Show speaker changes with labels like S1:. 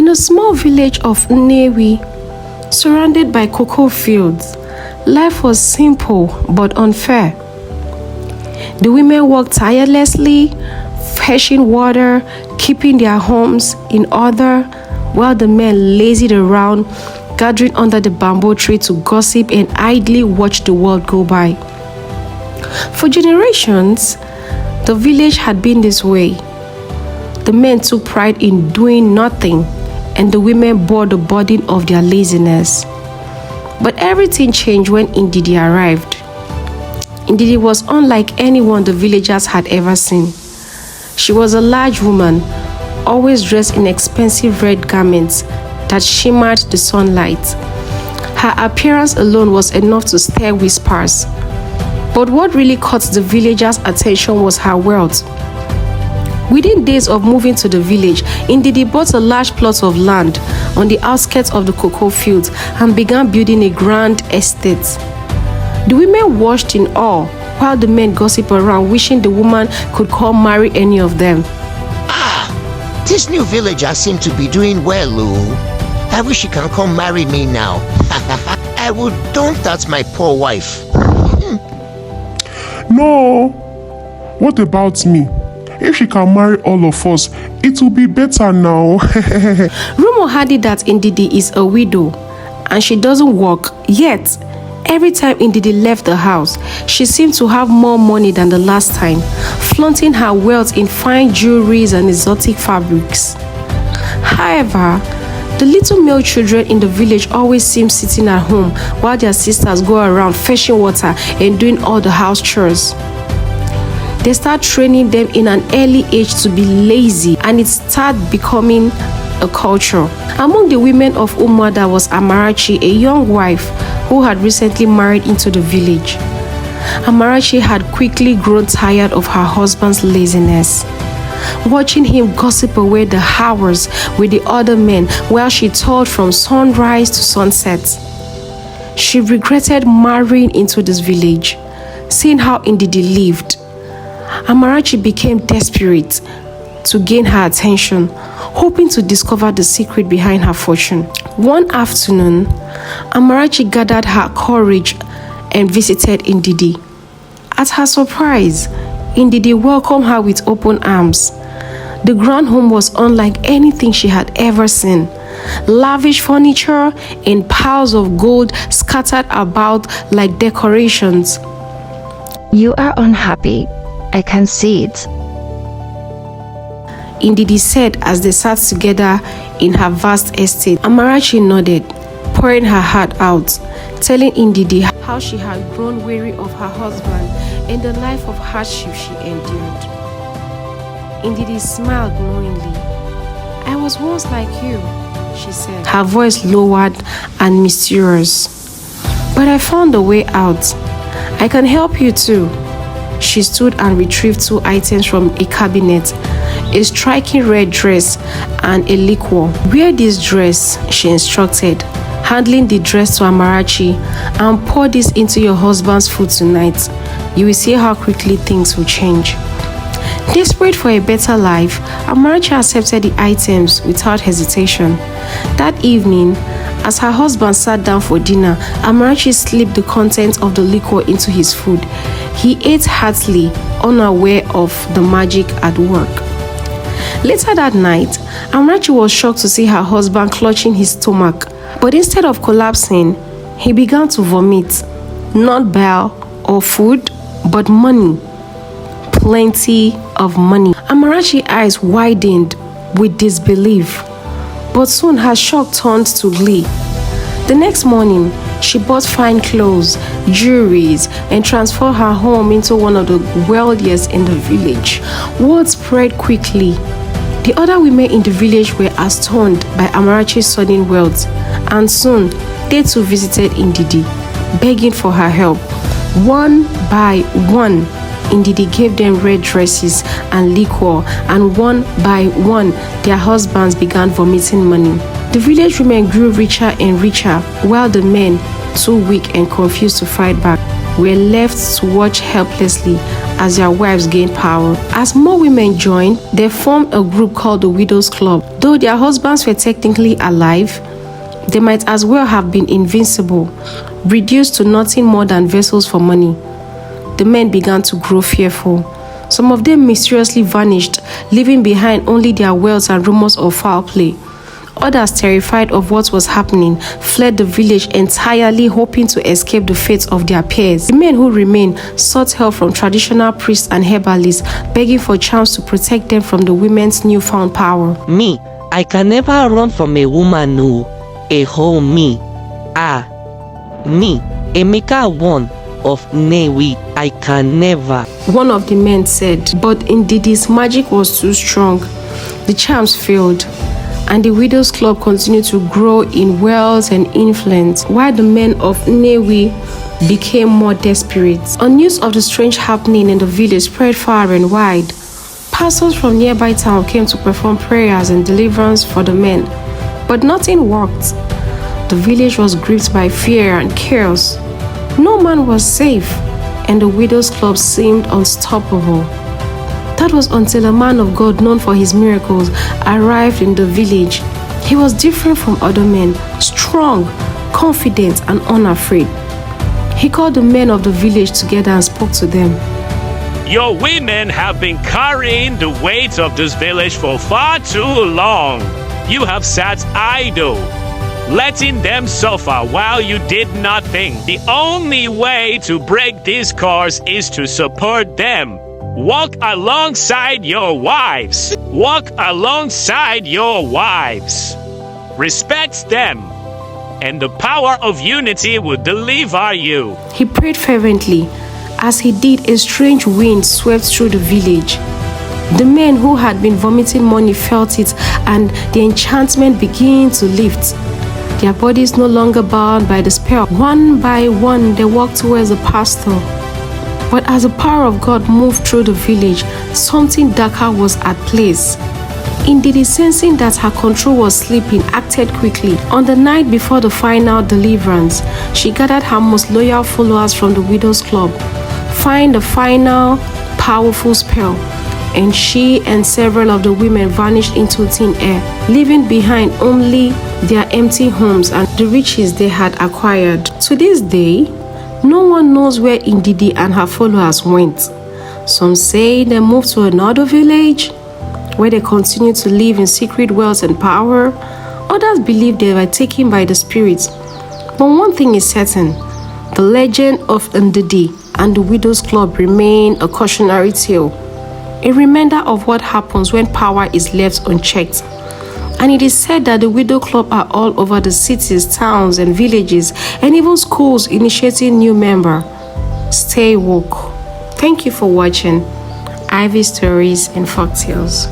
S1: In a small village of Nnewi, surrounded by cocoa fields, life was simple but unfair. The women worked tirelessly, fetching water, keeping their homes in order, while the men lazied around, gathering under the bamboo tree to gossip and idly watch the world go by. For generations, the village had been this way. The men took pride in doing nothing, and the women bore the burden of their laziness. But everything changed when Ndidi arrived. Ndidi was unlike anyone the villagers had ever seen. She was a large woman, always dressed in expensive red garments that shimmered the sunlight. Her appearance alone was enough to stir whispers. But what really caught the villagers' attention was her wealth. Within days of moving to the village, Ndidi bought a large plot of land on the outskirts of the cocoa fields and began building a grand estate. The women watched in awe while the men gossiped around, wishing the woman could come marry any of them.
S2: This new villager seems to be doing well, Lou. I wish she can come marry me now. I would don't touch my poor wife.
S3: No. What about me? If she can marry all of us, it will be better now.
S1: Rumor had it that Ndidi is a widow and she doesn't work, yet every time Ndidi left the house, she seemed to have more money than the last time, flaunting her wealth in fine jewelries and exotic fabrics. However, the little male children in the village always seem sitting at home while their sisters go around fetching water and doing all the house chores. They start training them in an early age to be lazy, and it started becoming a culture. Among the women of Umuada was Amarachi, a young wife who had recently married into the village. Amarachi had quickly grown tired of her husband's laziness, watching him gossip away the hours with the other men while she toiled from sunrise to sunset. She regretted marrying into this village, seeing how Ndidi lived. Amarachi became desperate to gain her attention, hoping to discover the secret behind her fortune. One afternoon, Amarachi gathered her courage and visited Ndidi. At her surprise, Ndidi welcomed her with open arms. The grand home was unlike anything she had ever seen. Lavish furniture and piles of gold scattered about like decorations.
S4: You are unhappy. I can see it.
S1: Ndidi said as they sat together in her vast estate. Amarachi nodded, pouring her heart out, telling Ndidi how she had grown weary of her husband and the life of hardship she endured. Ndidi smiled knowingly. I was once like you, she said, her voice lowered and mysterious. But I found a way out. I can help you too. She stood and retrieved 2 items from a cabinet, a striking red dress and a liquor. Wear this dress, she instructed, handling the dress to Amarachi, and pour this into your husband's food tonight. You will see how quickly things will change. Desperate for a better life, Amarachi accepted the items without hesitation. That evening, as her husband sat down for dinner, Amarachi slipped the contents of the liquor into his food. He ate heartily, unaware of the magic at work. Later that night, Amarachi was shocked to see her husband clutching his stomach. But instead of collapsing, he began to vomit. Not bile or food, but money. Plenty of money. Amarachi's eyes widened with disbelief, but soon her shock turned to glee. The next morning, she bought fine clothes, jewelries, and transferred her home into one of the wealthiest in the village. Word spread quickly. The other women in the village were astounded by Amarachi's sudden wealth, and soon they too visited Ndidi, begging for her help. One by one, Ndidi gave them red dresses and liquor, and one by one, their husbands began vomiting money. The village women grew richer and richer, while the men, too weak and confused to fight back, were left to watch helplessly as their wives gained power. As more women joined, they formed a group called the Widows Club. Though their husbands were technically alive, they might as well have been invincible, reduced to nothing more than vessels for money. The men began to grow fearful. Some of them mysteriously vanished, leaving behind only their wealth and rumors of foul play. Others, terrified of what was happening, fled the village entirely, hoping to escape the fate of their peers. The men who remained sought help from traditional priests and herbalists, begging for a chance to protect them from the women's newfound power.
S5: Me, I can never run from a woman who, a whole me. Me, Emeka one of Newi, I can never.
S1: One of the men said, but Ndidi's magic was too strong. The charms failed, and the Widows Club continued to grow in wealth and influence, while the men of Newi became more desperate. On news of the strange happening in the village spread far and wide. Pastors from nearby town came to perform prayers and deliverance for the men, but nothing worked. The village was gripped by fear and chaos. No man was safe, and the Widows Club seemed unstoppable. That was until a man of God known for his miracles arrived in the village. He was different from other men, strong, confident, and unafraid. He called the men of the village together and spoke to them.
S6: Your women have been carrying the weight of this village for far too long. You have sat idle, letting them suffer while you did nothing. The only way to break this curse is to support them. Walk alongside your wives. Walk alongside your wives. Respect them, and the power of unity will deliver you.
S1: He prayed fervently. As he did, a strange wind swept through the village. The men who had been vomiting money felt it, and the enchantment began to lift. Their bodies no longer bound by the spell. One by one, they walked towards the pastor. But as the power of God moved through the village, something darker was at place. Ndidi, sensing that her control was slipping, acted quickly. On the night before the final deliverance, she gathered her most loyal followers from the Widows Club, find the final powerful spell, and she and several of the women vanished into thin air, leaving behind only their empty homes and the riches they had acquired. To this day, no one knows where Ndidi and her followers went. Some say they moved to another village, where they continue to live in secret wealth and power. Others believe they were taken by the spirits. But one thing is certain, the legend of Ndidi and the Widows Club remain a cautionary tale, a reminder of what happens when power is left unchecked. And it is said that the Widow Club are all over the cities, towns, and villages, and even schools initiating new members. Stay woke. Thank you for watching Ivy Stories and Folktales.